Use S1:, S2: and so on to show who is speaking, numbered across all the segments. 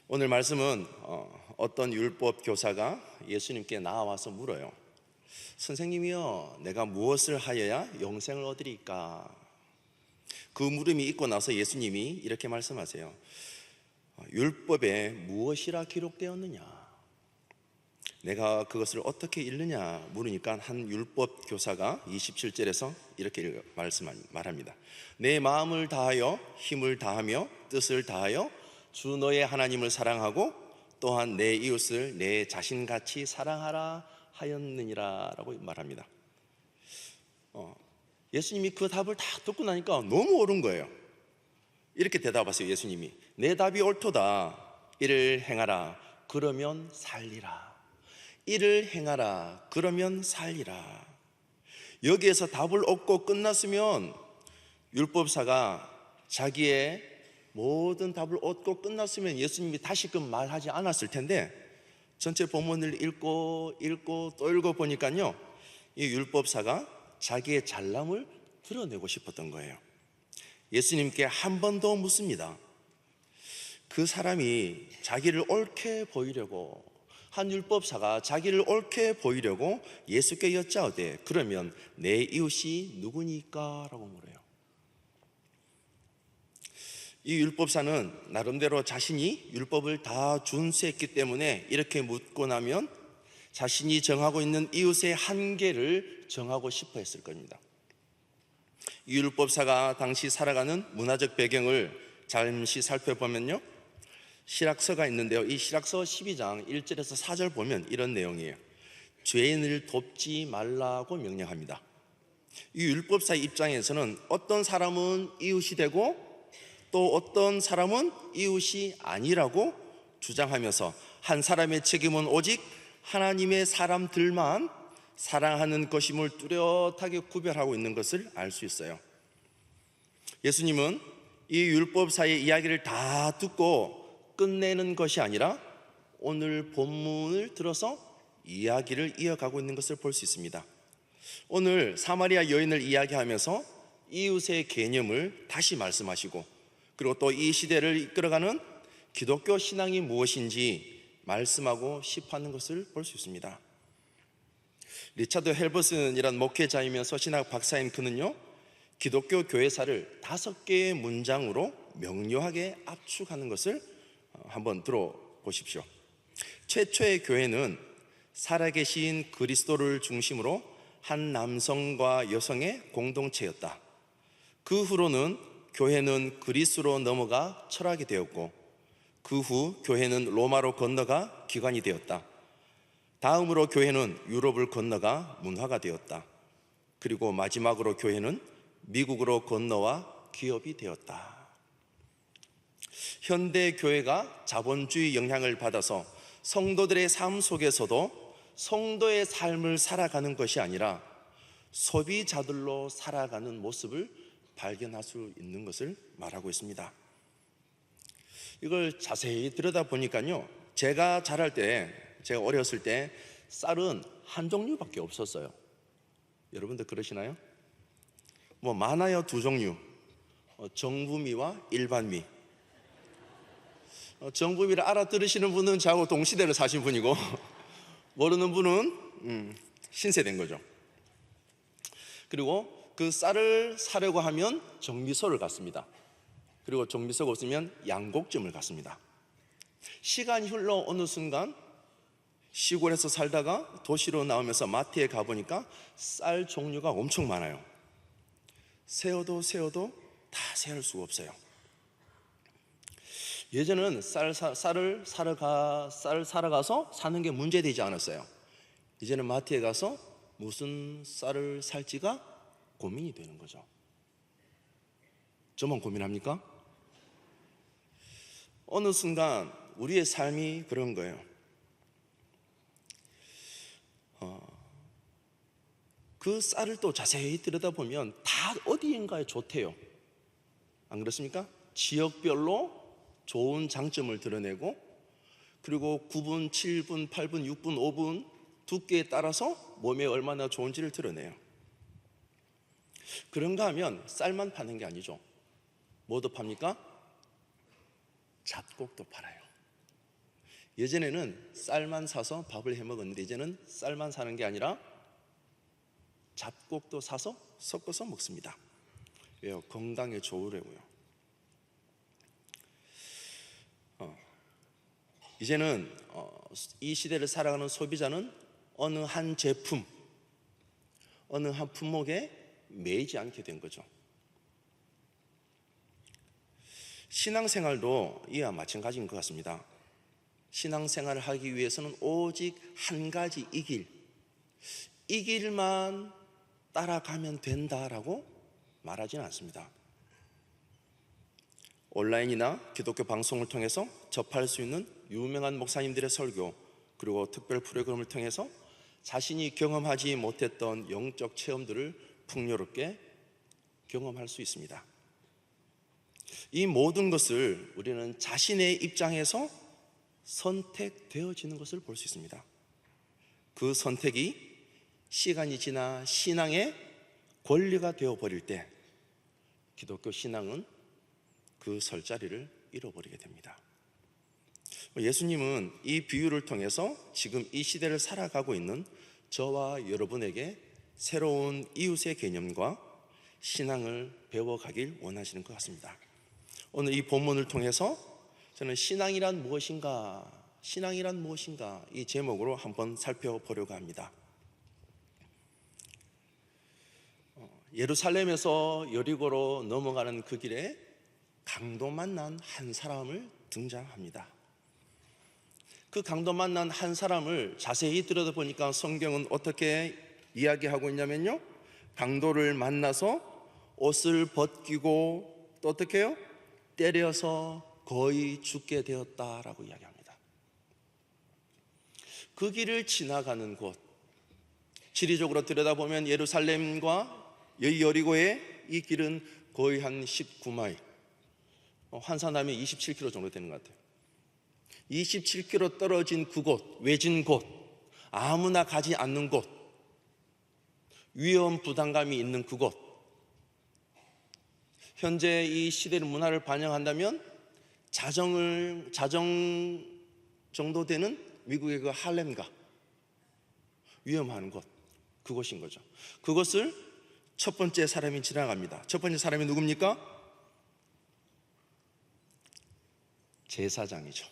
S1: 오늘 말씀은 어떤 율법 교사가 예수님께 나와서 물어요. 선생님이여, 내가 무엇을 하여야 영생을 얻으리까? 그 물음이 있고 나서 예수님이 이렇게 말씀하세요. 율법에 무엇이라 기록되었느냐? 내가 그것을 어떻게 읽느냐 물으니까 한 율법 교사가 27절에서 이렇게 말합니다. 내 마음을 다하여 힘을 다하며 뜻을 다하여 주 너의 하나님을 사랑하고 또한 내 이웃을 내 자신같이 사랑하라 하였느니라 라고 말합니다. 예수님이 그 답을 다 듣고 나니까 너무 옳은 거예요. 이렇게 대답하세요. 예수님이 내 답이 옳도다. 이를 행하라 그러면 살리라. 이를 행하라 그러면 살리라. 여기에서 답을 얻고 끝났으면 율법사가 자기의 모든 답을 얻고 끝났으면 예수님이 다시금 말하지 않았을 텐데, 전체 본문을 읽고 또 읽어 보니까요, 이 율법사가 자기의 잘남을 드러내고 싶었던 거예요. 예수님께 한 번 더 묻습니다. 그 사람이 자기를 옳게 보이려고, 한 율법사가 자기를 옳게 보이려고 예수께 여짜오되 그러면 내 이웃이 누구니까? 라고 물어요. 이 율법사는 나름대로 자신이 율법을 다 준수했기 때문에 이렇게 묻고 나면 자신이 정하고 있는 이웃의 한계를 정하고 싶어 했을 겁니다. 이 율법사가 당시 살아가는 문화적 배경을 잠시 살펴보면요, 시락서가 있는데요, 이 시락서 12장 1절에서 4절 보면 이런 내용이에요. 죄인을 돕지 말라고 명령합니다. 이 율법사의 입장에서는 어떤 사람은 이웃이 되고 또 어떤 사람은 이웃이 아니라고 주장하면서 한 사람의 책임은 오직 하나님의 사람들만 사랑하는 것임을 뚜렷하게 구별하고 있는 것을 알 수 있어요. 예수님은 이 율법사의 이야기를 다 듣고 끝내는 것이 아니라 오늘 본문을 들어서 이야기를 이어가고 있는 것을 볼 수 있습니다. 오늘 사마리아 여인을 이야기하면서 이웃의 개념을 다시 말씀하시고, 그리고 또 이 시대를 이끌어가는 기독교 신앙이 무엇인지 말씀하고 싶어하는 것을 볼 수 있습니다. 리차드 헬버슨이란 목회자이면서 신학 박사인 그는요, 기독교 교회사를 5개의 문장으로 명료하게 압축하는 것을 한번 들어보십시오. 최초의 교회는 살아계신 그리스도를 중심으로 한 남성과 여성의 공동체였다. 그 후로는 교회는 그리스로 넘어가 철학이 되었고, 그 후 교회는 로마로 건너가 기관이 되었다. 다음으로 교회는 유럽을 건너가 문화가 되었다. 그리고 마지막으로 교회는 미국으로 건너와 기업이 되었다. 현대 교회가 자본주의 영향을 받아서 성도들의 삶 속에서도 성도의 삶을 살아가는 것이 아니라 소비자들로 살아가는 모습을 발견할 수 있는 것을 말하고 있습니다. 이걸 자세히 들여다보니까요, 제가 자랄 때, 제가 어렸을 때 쌀은 한 종류밖에 없었어요. 여러분들 그러시나요? 뭐 많아요, 2종류. 정부미와 일반미. 정부미를 알아들으시는 분은 저하고 동시대를 사신 분이고 모르는 분은 신세대인 거죠. 그리고 그 쌀을 사려고 하면 정미소를 갔습니다. 그리고 정미소가 없으면 양곡점을 갔습니다. 시간이 흘러 어느 순간 시골에서 살다가 도시로 나오면서 마트에 가보니까 쌀 종류가 엄청 많아요. 세어도 다 세울 수가 없어요. 예전에는 쌀을 사러 가서 사는 게 문제되지 않았어요. 이제는 마트에 가서 무슨 쌀을 살지가 고민이 되는 거죠. 저만 고민합니까? 어느 순간 우리의 삶이 그런 거예요. 그 쌀을 또 자세히 들여다보면 다 어디인가에 좋대요. 안 그렇습니까? 지역별로 좋은 장점을 드러내고, 그리고 9분, 7분, 8분, 6분, 5분 두께에 따라서 몸에 얼마나 좋은지를 드러내요. 그런가 하면 쌀만 파는 게 아니죠. 뭐도 팝니까? 잡곡도 팔아요. 예전에는 쌀만 사서 밥을 해 먹었는데 이제는 쌀만 사는 게 아니라 잡곡도 사서 섞어서 먹습니다. 왜요? 건강에 좋으려고요. 이제는 이 시대를 살아가는 소비자는 어느 한 제품, 어느 한 품목에 매이지 않게 된 거죠. 신앙생활도 이와 마찬가지인 것 같습니다. 신앙생활을 하기 위해서는 오직 한 가지 이 길만 따라가면 된다라고 말하지는 않습니다. 온라인이나 기독교 방송을 통해서 접할 수 있는 유명한 목사님들의 설교, 그리고 특별 프로그램을 통해서 자신이 경험하지 못했던 영적 체험들을 풍요롭게 경험할 수 있습니다. 이 모든 것을 우리는 자신의 입장에서 선택되어지는 것을 볼 수 있습니다. 그 선택이 시간이 지나 신앙의 권리가 되어버릴 때 기독교 신앙은 그 설 자리를 잃어버리게 됩니다. 예수님은 이 비유를 통해서 지금 이 시대를 살아가고 있는 저와 여러분에게 새로운 이웃의 개념과 신앙을 배워가길 원하시는 것 같습니다. 오늘 이 본문을 통해서 저는 신앙이란 무엇인가 이 제목으로 한번 살펴보려고 합니다. 예루살렘에서 여리고로 넘어가는 그 길에 강도 만난 한 사람을 등장합니다. 그 강도 만난 한 사람을 자세히 들여다보니까 성경은 어떻게 이야기하고 있냐면요, 강도를 만나서 옷을 벗기고 또 어떻게 해요? 때려서 거의 죽게 되었다라고 이야기합니다. 그 길을 지나가는 곳, 지리적으로 들여다보면 예루살렘과 여리고의 이 길은 거의 한 19마일, 환산하면 27km 정도 되는 것 같아요. 27km 떨어진 그곳, 외진 곳, 아무나 가지 않는 곳, 위험 부담감이 있는 그곳, 현재 이 시대의 문화를 반영한다면 자정 정도 되는 미국의 그 할렘가, 위험한 곳, 그곳인 거죠. 그것을 첫 번째 사람이 지나갑니다. 첫 번째 사람이 누굽니까? 제사장이죠.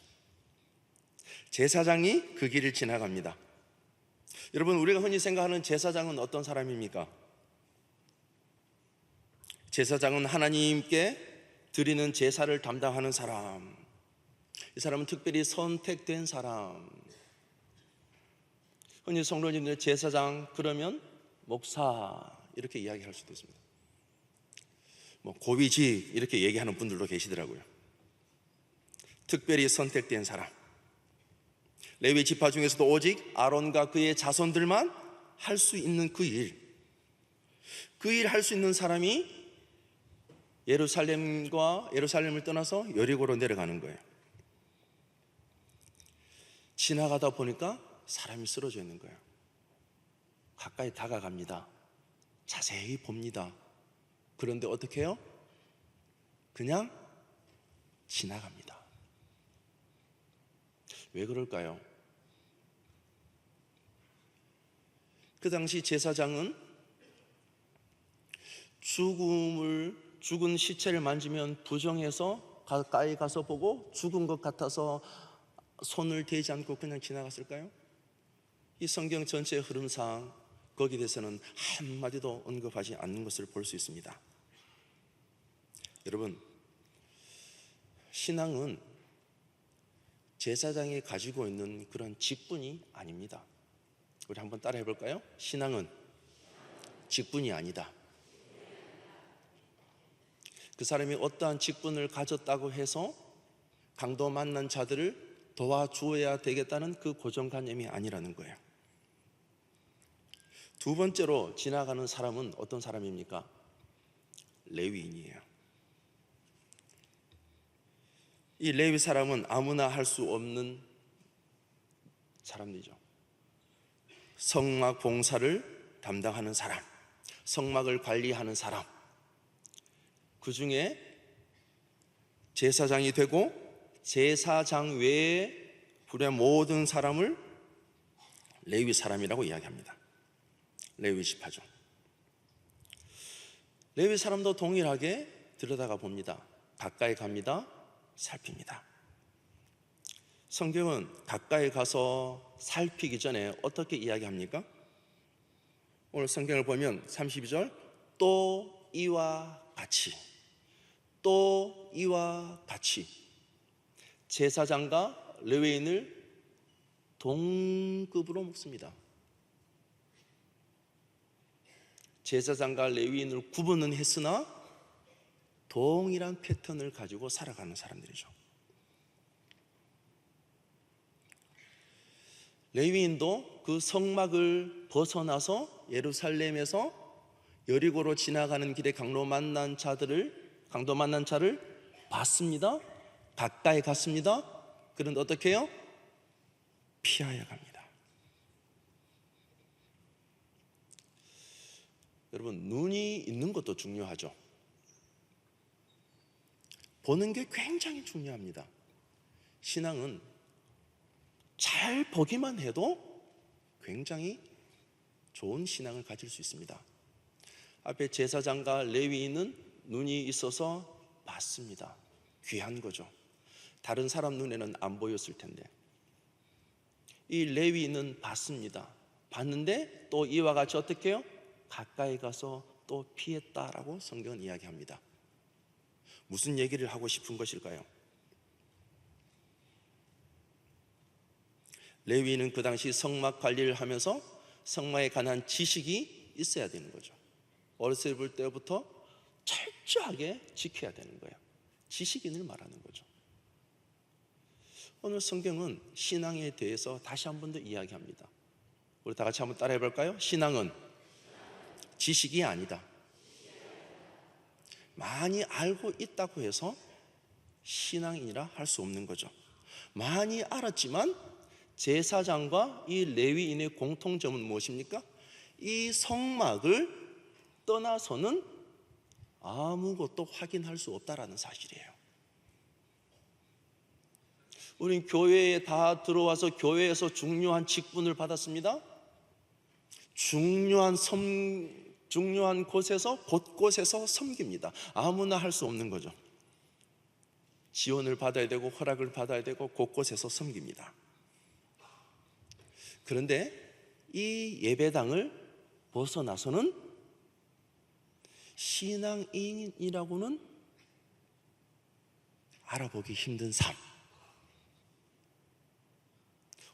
S1: 제사장이 그 길을 지나갑니다. 여러분, 우리가 흔히 생각하는 제사장은 어떤 사람입니까? 제사장은 하나님께 드리는 제사를 담당하는 사람, 이 사람은 특별히 선택된 사람. 흔히 성도님들 제사장 그러면 목사 이렇게 이야기할 수도 있습니다. 고위직 이렇게 얘기하는 분들도 계시더라고요. 특별히 선택된 사람, 레위 지파 중에서도 오직 아론과 그의 자손들만 할 수 있는 그 일 할 수 있는 사람이 예루살렘을 떠나서 여리고로 내려가는 거예요. 지나가다 보니까 사람이 쓰러져 있는 거예요. 가까이 다가갑니다. 자세히 봅니다. 그런데 어떻게 해요? 그냥 지나갑니다. 왜 그럴까요? 그 당시 제사장은 죽은 시체를 만지면 부정해서 가까이 가서 보고 죽은 것 같아서 손을 대지 않고 그냥 지나갔을까요? 이 성경 전체의 흐름상 거기에 대해서는 한마디도 언급하지 않는 것을 볼 수 있습니다. 여러분, 신앙은 제사장이 가지고 있는 그런 직분이 아닙니다. 우리 한번 따라 해볼까요? 신앙은 직분이 아니다. 그 사람이 어떠한 직분을 가졌다고 해서 강도 만난 자들을 도와주어야 되겠다는 그 고정관념이 아니라는 거예요. 두 번째로 지나가는 사람은 어떤 사람입니까? 레위인이에요. 이 레위 사람은 아무나 할 수 없는 사람이죠. 성막 봉사를 담당하는 사람, 성막을 관리하는 사람, 그 중에 제사장이 되고 제사장 외에 불의 모든 사람을 레위 사람이라고 이야기합니다. 레위 지파죠. 레위 사람도 동일하게 들여다가 봅니다. 가까이 갑니다. 살핍니다. 성경은 가까이 가서 살피기 전에 어떻게 이야기합니까? 오늘 성경을 보면 32절, 또 이와 같이, 또 이와 같이 제사장과 레위인을 동급으로 묶습니다. 제사장과 레위인을 구분은 했으나 동일한 패턴을 가지고 살아가는 사람들이죠. 레위인도 그 성막을 벗어나서 예루살렘에서 여리고로 지나가는 길에 강도 만난 차를 봤습니다. 가까이 갔습니다. 그런데 어떻게 해요? 피하여 갑니다. 여러분, 눈이 있는 것도 중요하죠. 보는 게 굉장히 중요합니다. 신앙은 잘 보기만 해도 굉장히 좋은 신앙을 가질 수 있습니다. 앞에 제사장과 레위인은 눈이 있어서 봤습니다. 귀한 거죠. 다른 사람 눈에는 안 보였을 텐데. 이 레위인은 봤습니다. 봤는데 또 이와 같이 어떻게 해요? 가까이 가서 또 피했다라고 성경은 이야기합니다. 무슨 얘기를 하고 싶은 것일까요? 레위인은 그 당시 성막 관리를 하면서 성막에 관한 지식이 있어야 되는 거죠. 어렸을 때부터 철저하게 지켜야 되는 거예요. 지식인을 말하는 거죠. 오늘 성경은 신앙에 대해서 다시 한 번 더 이야기합니다. 우리 다 같이 한번 따라해 볼까요? 신앙은 지식이 아니다. 많이 알고 있다고 해서 신앙이라 할 수 없는 거죠. 많이 알았지만 제사장과 이 레위인의 공통점은 무엇입니까? 이 성막을 떠나서는 아무것도 확인할 수 없다라는 사실이에요. 우린 교회에 다 들어와서 교회에서 중요한 직분을 받았습니다. 중요한 곳에서 곳곳에서 섬깁니다. 아무나 할 수 없는 거죠. 지원을 받아야 되고 허락을 받아야 되고 곳곳에서 섬깁니다. 그런데 이 예배당을 벗어나서는 신앙인이라고는 알아보기 힘든 삶.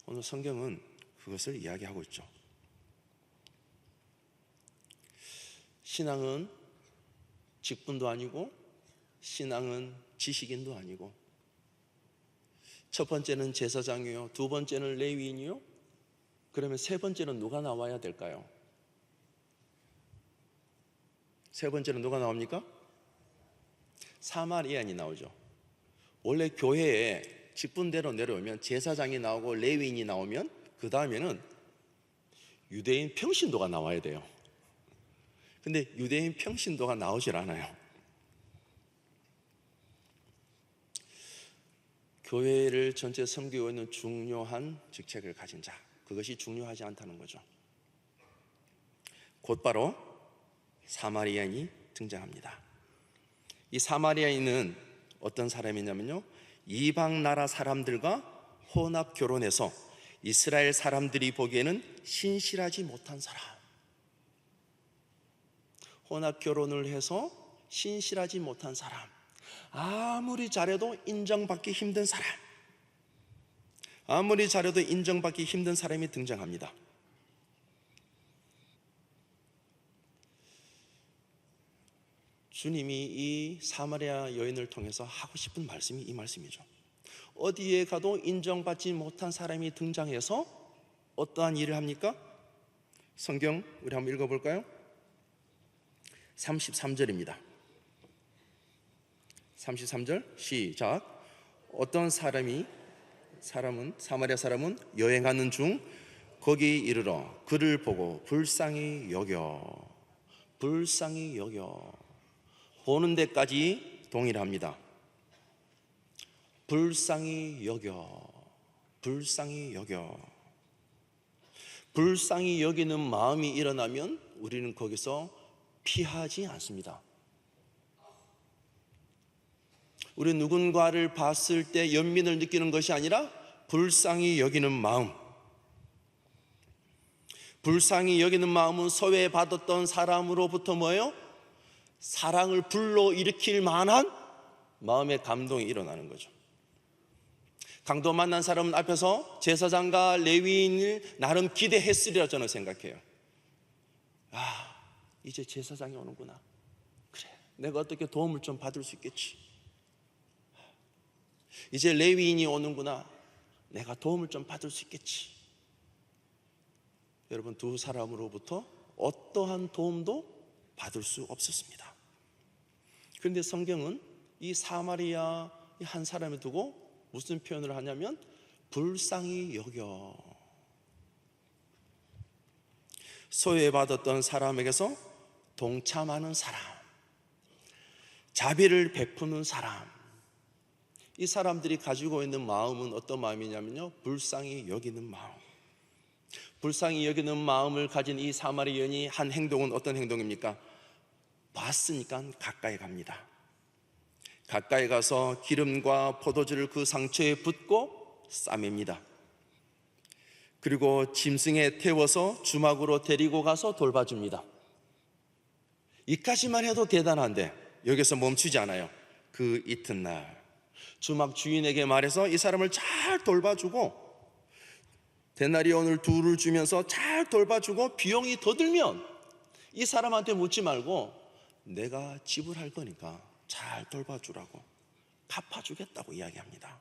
S1: 오늘 성경은 그것을 이야기하고 있죠. 신앙은 직분도 아니고 신앙은 지식인도 아니고 첫 번째는 제사장이요, 두 번째는 레위인이요. 그러면 세 번째는 누가 나와야 될까요? 세 번째는 누가 나옵니까? 사마리아인이 나오죠. 원래 교회에 직분대로 내려오면 제사장이 나오고 레위인이 나오면 그 다음에는 유대인 평신도가 나와야 돼요. 근데 유대인 평신도가 나오질 않아요. 교회를 전체 섬기고 있는 중요한 직책을 가진 자, 그것이 중요하지 않다는 거죠. 곧바로 사마리아인이 등장합니다. 이 사마리아인은 어떤 사람이냐면요, 이방 나라 사람들과 혼합 결혼해서 이스라엘 사람들이 보기에는 신실하지 못한 사람, 혼합 결혼을 해서 신실하지 못한 사람, 아무리 잘해도 인정받기 힘든 사람, 아무리 잘해도 인정받기 힘든 사람이 등장합니다. 주님이 이 사마리아 여인을 통해서 하고 싶은 말씀이 이 말씀이죠. 어디에 가도 인정받지 못한 사람이 등장해서 어떠한 일을 합니까? 성경 우리 한번 읽어볼까요? 33절입니다. 33절 시작. 어떤 사람은 사마리아 사람은 여행하는 중 거기 이르러 그를 보고 불쌍히 여겨 보는 데까지 동일합니다. 불쌍히 여겨 불쌍히 여겨. 불쌍히 여기는 마음이 일어나면 우리는 거기서 피하지 않습니다. 우리 누군가를 봤을 때 연민을 느끼는 것이 아니라 불쌍히 여기는 마음. 불쌍히 여기는 마음은 소외받았던 사람으로부터 뭐예요? 사랑을 불러일으킬 만한 마음의 감동이 일어나는 거죠. 강도 만난 사람은 앞에서 제사장과 레위인을 나름 기대했으리라 저는 생각해요. 아, 이제 제사장이 오는구나. 그래, 내가 어떻게 도움을 좀 받을 수 있겠지. 이제 레위인이 오는구나. 내가 도움을 좀 받을 수 있겠지. 여러분, 두 사람으로부터 어떠한 도움도 받을 수 없었습니다. 그런데 성경은 이 사마리아 한 사람을 두고 무슨 표현을 하냐면 불쌍히 여겨. 소외받았던 사람에게서 동참하는 사람, 자비를 베푸는 사람. 이 사람들이 가지고 있는 마음은 어떤 마음이냐면요, 불쌍히 여기는 마음. 불쌍히 여기는 마음을 가진 이 사마리아인이 한 행동은 어떤 행동입니까? 봤으니까 가까이 갑니다. 가까이 가서 기름과 포도주를 그 상처에 붓고 싸맵니다. 그리고 짐승에 태워서 주막으로 데리고 가서 돌봐줍니다. 이까지만 해도 대단한데 여기서 멈추지 않아요. 그 이튿날 주막 주인에게 말해서 이 사람을 잘 돌봐주고, 데나리온을 둘을 주면서 잘 돌봐주고, 비용이 더 들면 이 사람한테 묻지 말고 내가 지불할 거니까 잘 돌봐주라고, 갚아주겠다고 이야기합니다.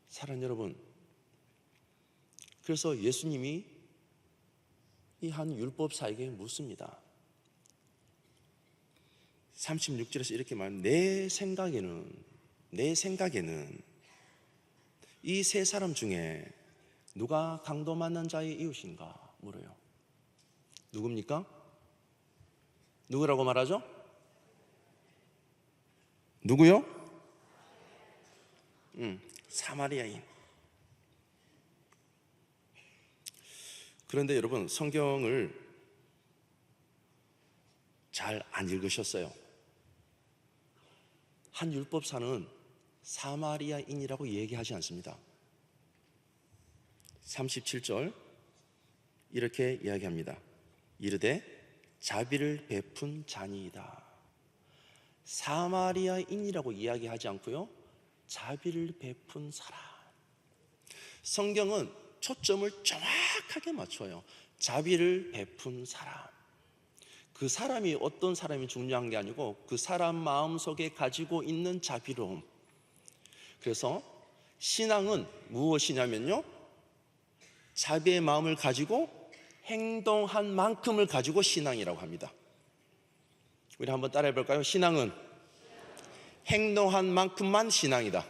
S1: 사랑하는 여러분, 그래서 예수님이 이 한 율법사에게 묻습니다. 36절에서 이렇게 말합니다. 내 생각에는 이 세 사람 중에 누가 강도 만난 자의 이웃인가 물어요. 누굽니까? 누구라고 말하죠? 누구요? 사마리아인. 그런데 여러분, 성경을 잘 안 읽으셨어요. 한 율법사는 사마리아인이라고 얘기하지 않습니다. 37절 이렇게 이야기합니다. 이르되 자비를 베푼 자니이다. 사마리아인이라고 이야기하지 않고요, 자비를 베푼 사람. 성경은 초점을 정확하게 맞춰요. 자비를 베푼 사람. 그 사람이 어떤 사람이 중요한 게 아니고 그 사람 마음속에 가지고 있는 자비로움. 그래서 신앙은 무엇이냐면요, 자비의 마음을 가지고 행동한 만큼을 가지고 신앙이라고 합니다. 우리 한번 따라해 볼까요? 신앙은 행동한 만큼만 신앙이다.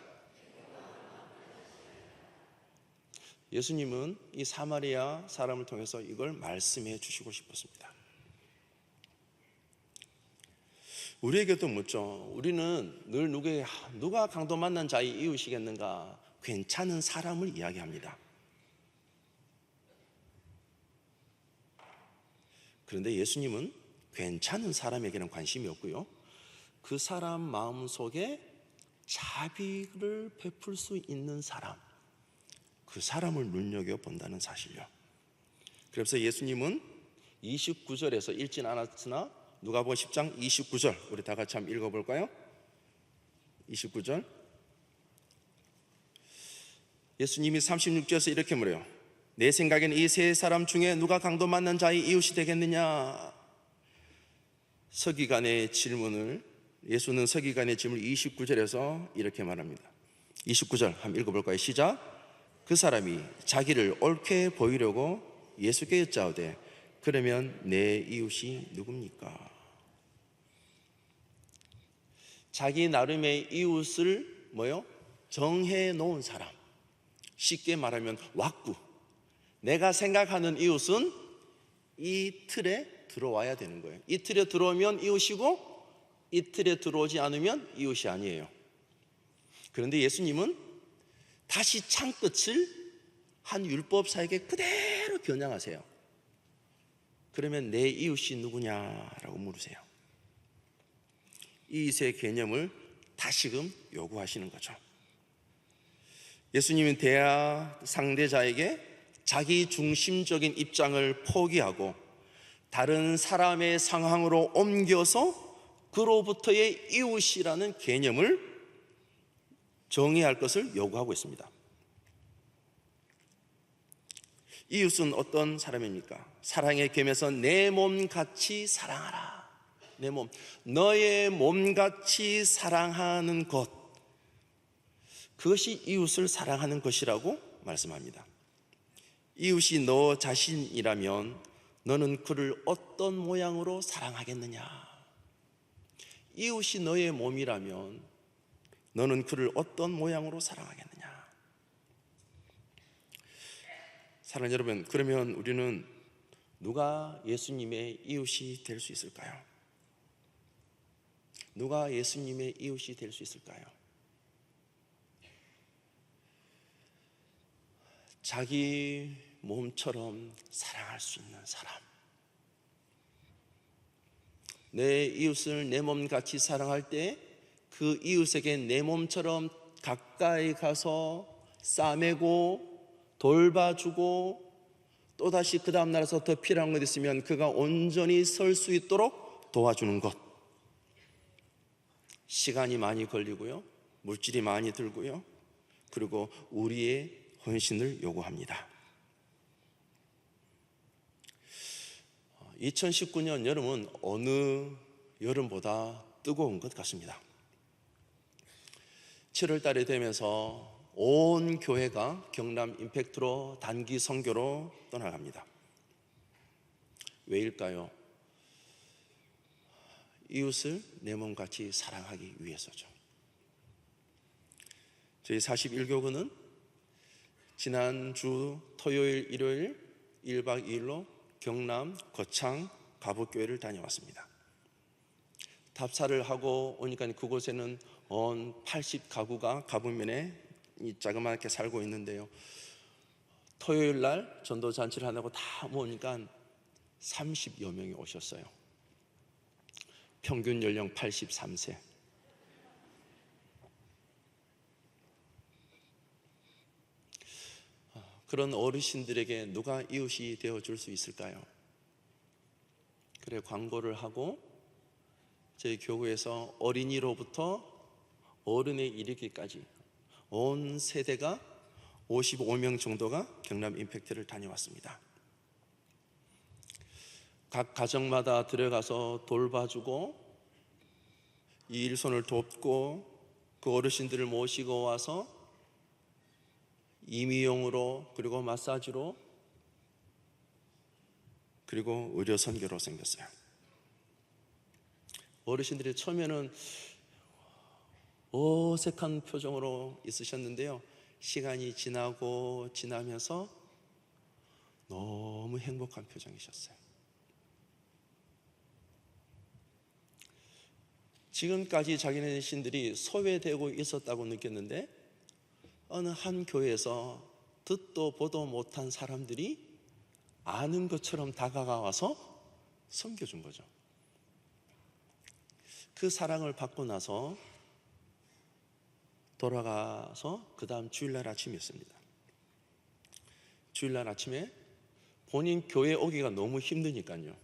S1: 예수님은 이 사마리아 사람을 통해서 이걸 말씀해 주시고 싶었습니다. 우리에게도 묻죠. 우리는 늘 누가 강도 만난 자의 이웃이겠는가? 괜찮은 사람을 이야기합니다. 그런데 예수님은 괜찮은 사람에게는 관심이 없고요, 그 사람 마음속에 자비를 베풀 수 있는 사람, 그 사람을 눈여겨본다는 사실이요. 그래서 예수님은 29절에서 읽진 않았으나 누가복음 10장 29절 우리 다 같이 한번 읽어볼까요? 29절 예수님이 36절에서 이렇게 물어요. 내 생각에는 이 세 사람 중에 누가 강도 만난 자의 이웃이 되겠느냐? 서기관의 질문을, 예수는 서기관의 질문을 29절에서 이렇게 말합니다. 29절 한번 읽어볼까요? 시작. 그 사람이 자기를 옳게 보이려고 예수께 여짜오되 그러면 내 이웃이 누굽니까? 자기 나름의 이웃을 정해 놓은 사람, 쉽게 말하면 왁구. 내가 생각하는 이웃은 이 틀에 들어와야 되는 거예요. 이 틀에 들어오면 이웃이고 이 틀에 들어오지 않으면 이웃이 아니에요. 그런데 예수님은 다시 창끝을 한 율법사에게 그대로 겨냥하세요. 그러면 내 이웃이 누구냐라고 물으세요. 이웃의 개념을 다시금 요구하시는 거죠. 예수님은 대화 상대자에게 자기 중심적인 입장을 포기하고 다른 사람의 상황으로 옮겨서 그로부터의 이웃이라는 개념을 정의할 것을 요구하고 있습니다. 이웃은 어떤 사람입니까? 사랑의 겸해서 내 몸같이 사랑하라. 내 몸, 너의 몸같이 사랑하는 것, 그것이 이웃을 사랑하는 것이라고 말씀합니다. 이웃이 너 자신이라면 너는 그를 어떤 모양으로 사랑하겠느냐? 이웃이 너의 몸이라면 너는 그를 어떤 모양으로 사랑하겠느냐? 사랑하는 여러분, 그러면 우리는 누가 예수님의 이웃이 될 수 있을까요? 누가 예수님의 이웃이 될 수 있을까요? 자기 몸처럼 사랑할 수 있는 사람, 내 이웃을 내 몸같이 사랑할 때 그 이웃에게 내 몸처럼 가까이 가서 싸매고 돌봐주고 또다시 그 다음 날에서 더 필요한 것 있으면 그가 온전히 설 수 있도록 도와주는 것. 시간이 많이 걸리고요, 물질이 많이 들고요, 그리고 우리의 헌신을 요구합니다. 2019년 여름은 어느 여름보다 뜨거운 것 같습니다. 7월 달이 되면서 온 교회가 경남 임팩트로 단기 선교로 떠나갑니다. 왜일까요? 이웃을 내 몸같이 사랑하기 위해서죠. 저희 41교구는 지난주 토요일, 일요일 1박 2일로 경남 거창 가북교회를 다녀왔습니다. 답사를 하고 오니까 그곳에는 온 80가구가 가북면에 자그맣게 살고 있는데요, 토요일 날 전도 잔치를 하려고 다 모으니까 30여 명이 오셨어요. 평균 연령 83세. 그런 어르신들에게 누가 이웃이 되어줄 수 있을까요? 그래, 광고를 하고 저희 교구에서 어린이로부터 어른에 이르기까지 온 세대가 55명 정도가 경남 임팩트를 다녀왔습니다. 각 가정마다 들어가서 돌봐주고 이 일손을 돕고 그 어르신들을 모시고 와서 임의용으로, 그리고 마사지로, 그리고 의료 선교로 생겼어요. 어르신들이 처음에는 어색한 표정으로 있으셨는데요, 시간이 지나면서 너무 행복한 표정이셨어요. 지금까지 자기네신들이 소외되고 있었다고 느꼈는데 어느 한 교회에서 듣도 보도 못한 사람들이 아는 것처럼 다가와서 섬겨준 거죠. 그 사랑을 받고 나서 돌아가서 그 다음 주일날 아침이었습니다. 주일날 아침에 본인 교회 오기가 너무 힘드니까요,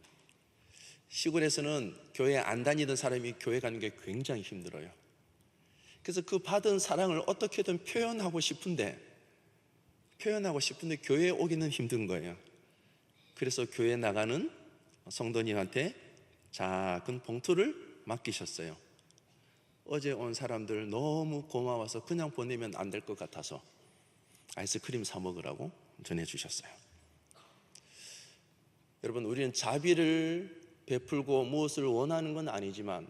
S1: 시골에서는 교회 안 다니던 사람이 교회 가는 게 굉장히 힘들어요. 그래서 그 받은 사랑을 어떻게든 표현하고 싶은데 교회에 오기는 힘든 거예요. 그래서 교회 나가는 성도님한테 작은 봉투를 맡기셨어요. 어제 온 사람들 너무 고마워서 그냥 보내면 안 될 것 같아서 아이스크림 사 먹으라고 전해주셨어요. 여러분, 우리는 자비를 베풀고 무엇을 원하는 건 아니지만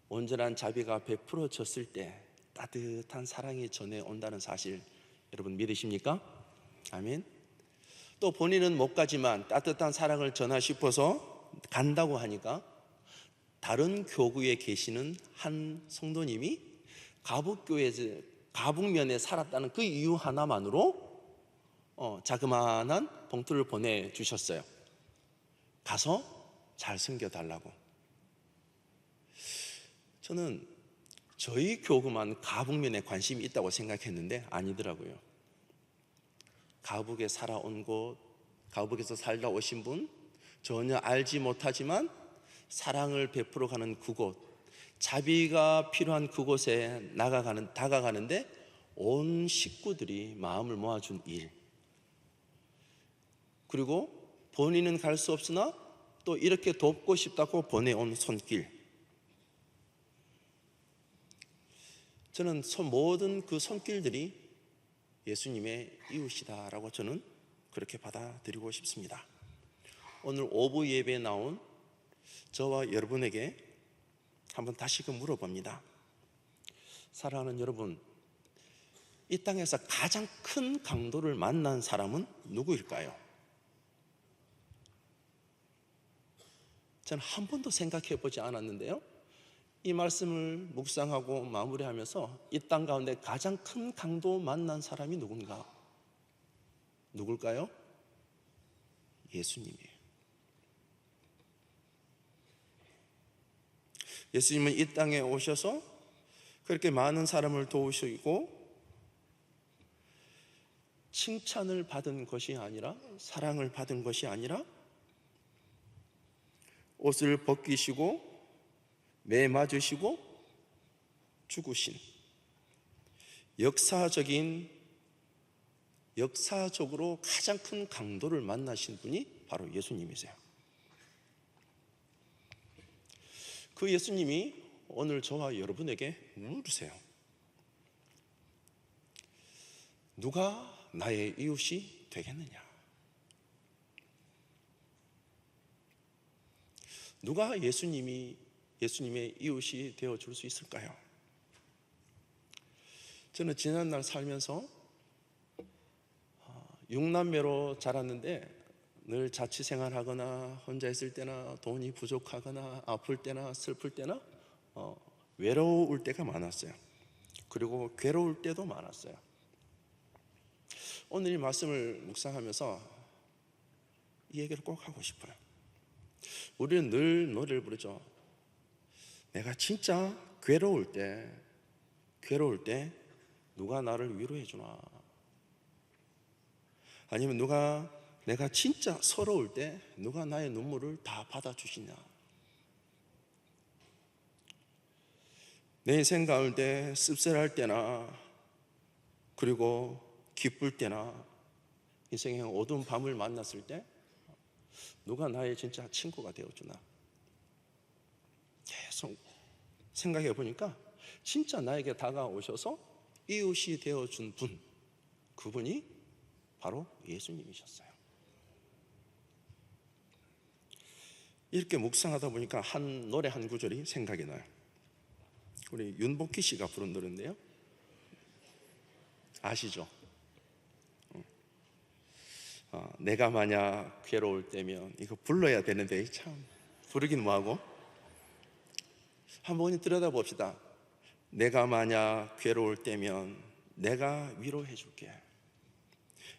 S1: 온전한 자비가 베풀어졌을 때 따뜻한 사랑이 전해온다는 사실 여러분 믿으십니까? 아멘. 또 본인은 못 가지만 따뜻한 사랑을 전하 싶어서 간다고 하니까 다른 교구에 계시는 한 성도님이 가북면에 살았다는 그 이유 하나만으로 자그마한 봉투를 보내주셨어요. 가서 잘 섬겨달라고. 저는 저희 교구만 가북면에 관심이 있다고 생각했는데 아니더라고요. 가북에 살아온 곳, 가북에서 살다 오신 분, 전혀 알지 못하지만 사랑을 베풀어 가는 그곳, 자비가 필요한 그곳에 다가가는데 온 식구들이 마음을 모아준 일, 그리고 본인은 갈 수 없으나 또 이렇게 돕고 싶다고 보내온 손길. 저는 모든 그 손길들이 예수님의 이웃이다라고 저는 그렇게 받아들이고 싶습니다. 오늘 오후 예배에 나온 저와 여러분에게 한번 다시금 물어봅니다. 사랑하는 여러분, 이 땅에서 가장 큰 강도를 만난 사람은 누구일까요? 저는 한 번도 생각해 보지 않았는데요, 이 말씀을 묵상하고 마무리하면서 이 땅 가운데 가장 큰 강도 만난 사람이 누굴까요? 예수님이에요. 예수님은 이 땅에 오셔서 그렇게 많은 사람을 도우시고 칭찬을 받은 것이 아니라, 사랑을 받은 것이 아니라 옷을 벗기시고 매 맞으시고 죽으신 역사적으로 가장 큰 강도를 만나신 분이 바로 예수님이세요. 그 예수님이 오늘 저와 여러분에게 물으세요. 누가 나의 이웃이 되겠느냐? 누가 예수님의 이웃이 되어줄 수 있을까요? 저는 지난날 살면서 6남매로 자랐는데 늘 자취생활하거나 혼자 있을 때나 돈이 부족하거나 아플 때나 슬플 때나 외로울 때가 많았어요. 그리고 괴로울 때도 많았어요. 오늘 이 말씀을 묵상하면서 이 얘기를 꼭 하고 싶어요. 우리는 늘 노래를 부르죠. 내가 진짜 괴로울 때 누가 나를 위로해 주나? 아니면 내가 진짜 서러울 때 누가 나의 눈물을 다 받아주시냐? 내 인생 가운데 씁쓸할 때나 그리고 기쁠 때나 인생의 어두운 밤을 만났을 때 누가 나의 진짜 친구가 되어주나? 계속 생각해 보니까 진짜 나에게 다가오셔서 이웃이 되어준 분, 그분이 바로 예수님이셨어요. 이렇게 묵상하다 보니까 노래 한 구절이 생각이 나요. 우리 윤복희 씨가 부른 노래인데요, 아시죠? 내가 만약 괴로울 때면, 이거 불러야 되는데 참 부르긴 뭐하고, 한번 들여다봅시다. 내가 만약 괴로울 때면 내가 위로해 줄게.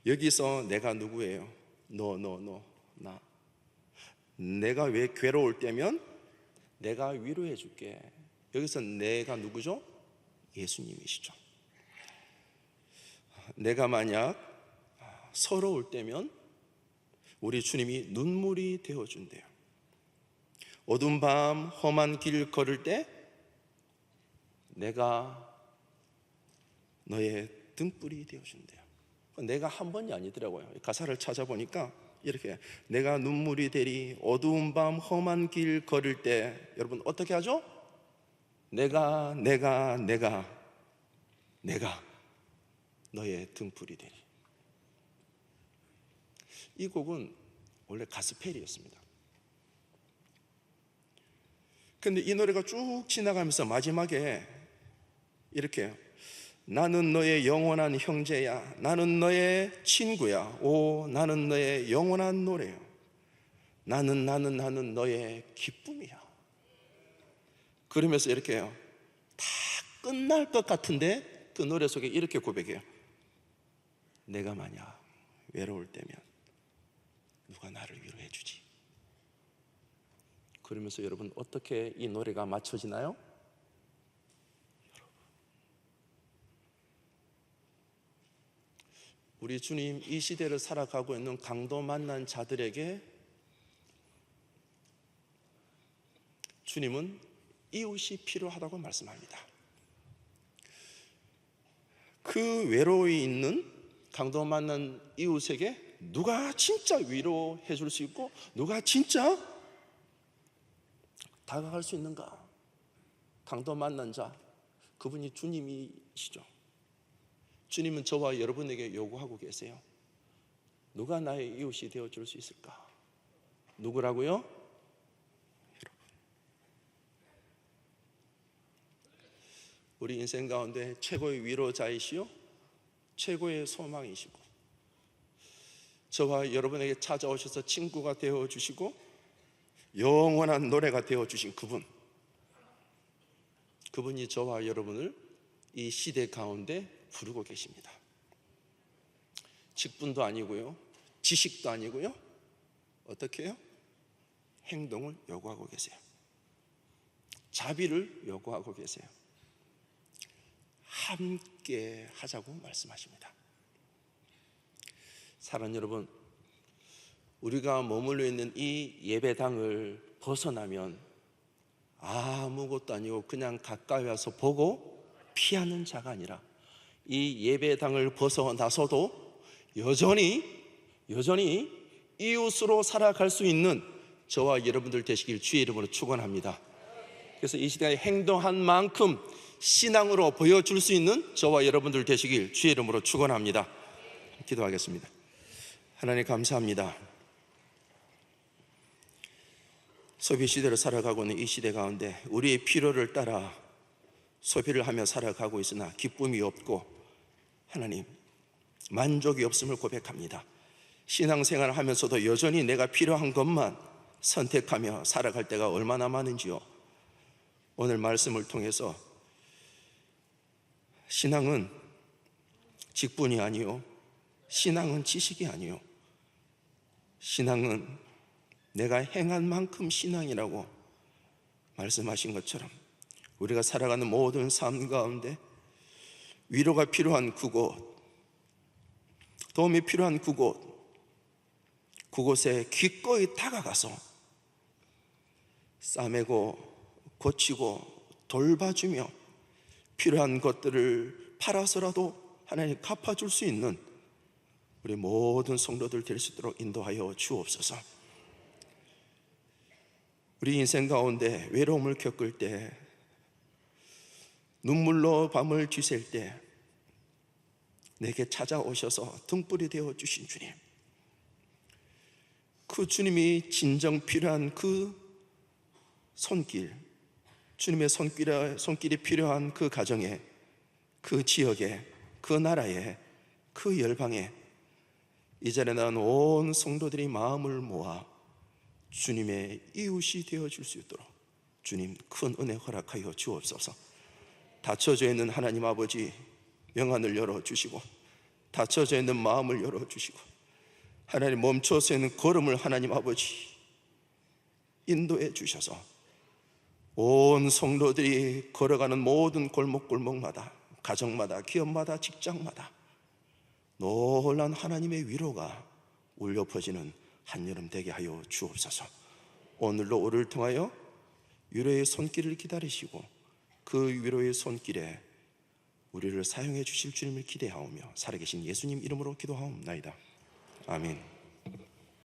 S1: 여기서 내가 누구예요? 나. 내가 왜 괴로울 때면 내가 위로해 줄게. 여기서 내가 누구죠? 예수님이시죠. 내가 만약 서러울 때면 우리 주님이 눈물이 되어준대요. 어두운 밤 험한 길 걸을 때 내가 너의 등불이 되어준대요. 내가 한 번이 아니더라고요. 가사를 찾아보니까 이렇게, 내가 눈물이 되리 어두운 밤 험한 길 걸을 때, 여러분 어떻게 하죠? 내가 너의 등불이 되리. 이 곡은 원래 가스펠이었습니다. 근데 이 노래가 쭉 지나가면서 마지막에 이렇게, 나는 너의 영원한 형제야, 나는 너의 친구야, 오 나는 너의 영원한 노래요, 나는 너의 기쁨이야. 그러면서 이렇게 다 끝날 것 같은데 그 노래 속에 이렇게 고백해요. 내가 만약 외로울 때면 누가 나를 위로해 주지? 그러면서 여러분 어떻게 이 노래가 맞춰지나요? 우리 주님 이 시대를 살아가고 있는 강도 만난 자들에게 주님은 이웃이 필요하다고 말씀합니다. 그 외로이 있는 강도 만난 이웃에게 누가 진짜 위로해 줄 수 있고 누가 진짜 다가갈 수 있는가? 강도 만난 자, 그분이 주님이시죠. 주님은 저와 여러분에게 요구하고 계세요. 누가 나의 이웃이 되어줄 수 있을까? 누구라고요? 우리 인생 가운데 최고의 위로자이시요 최고의 소망이시고 저와 여러분에게 찾아오셔서 친구가 되어주시고 영원한 노래가 되어주신 그분이 저와 여러분을 이 시대 가운데 부르고 계십니다. 직분도 아니고요, 지식도 아니고요, 어떻게 해요? 행동을 요구하고 계세요. 자비를 요구하고 계세요. 함께 하자고 말씀하십니다. 사랑하는 여러분, 우리가 머물러 있는 이 예배당을 벗어나면 아무것도 아니고 그냥 가까이 와서 보고 피하는 자가 아니라 이 예배당을 벗어나서도 여전히 이웃으로 살아갈 수 있는 저와 여러분들 되시길 주의 이름으로 축원합니다. 그래서 이 시대에 행동한 만큼 신앙으로 보여줄 수 있는 저와 여러분들 되시길 주의 이름으로 축원합니다. 기도하겠습니다. 하나님 감사합니다. 소비 시대를 살아가고 있는 이 시대 가운데 우리의 필요를 따라 소비를 하며 살아가고 있으나 기쁨이 없고 하나님 만족이 없음을 고백합니다. 신앙생활을 하면서도 여전히 내가 필요한 것만 선택하며 살아갈 때가 얼마나 많은지요. 오늘 말씀을 통해서 신앙은 직분이 아니요, 신앙은 지식이 아니요, 신앙은 내가 행한 만큼 신앙이라고 말씀하신 것처럼 우리가 살아가는 모든 삶 가운데 위로가 필요한 그곳, 도움이 필요한 그곳에 기꺼이 다가가서 싸매고 고치고 돌봐주며 필요한 것들을 팔아서라도 하나님 갚아줄 수 있는 우리 모든 성도들 될 수 있도록 인도하여 주옵소서. 우리 인생 가운데 외로움을 겪을 때, 눈물로 밤을 지샐 때 내게 찾아오셔서 등불이 되어주신 주님, 그 주님이 진정 필요한 그 손길, 주님의 손길이 필요한 그 가정에, 그 지역에, 그 나라에, 그 열방에 이 자리에 나온 온 성도들이 마음을 모아 주님의 이웃이 되어줄 수 있도록 주님 큰 은혜 허락하여 주옵소서. 닫혀져 있는 하나님 아버지 명안을 열어주시고 닫혀져 있는 마음을 열어주시고 하나님 멈춰서 있는 걸음을 하나님 아버지 인도해 주셔서 온 성도들이 걸어가는 모든 골목골목마다, 가정마다, 기업마다, 직장마다 놀란 하나님의 위로가 울려 퍼지는 한여름 되게 하여 주옵소서. 오늘로 우리를 통하여 위로의 손길을 기다리시고 그 위로의 손길에 우리를 사용해 주실 주님을 기대하오며 살아계신 예수님 이름으로 기도하옵나이다. 아멘.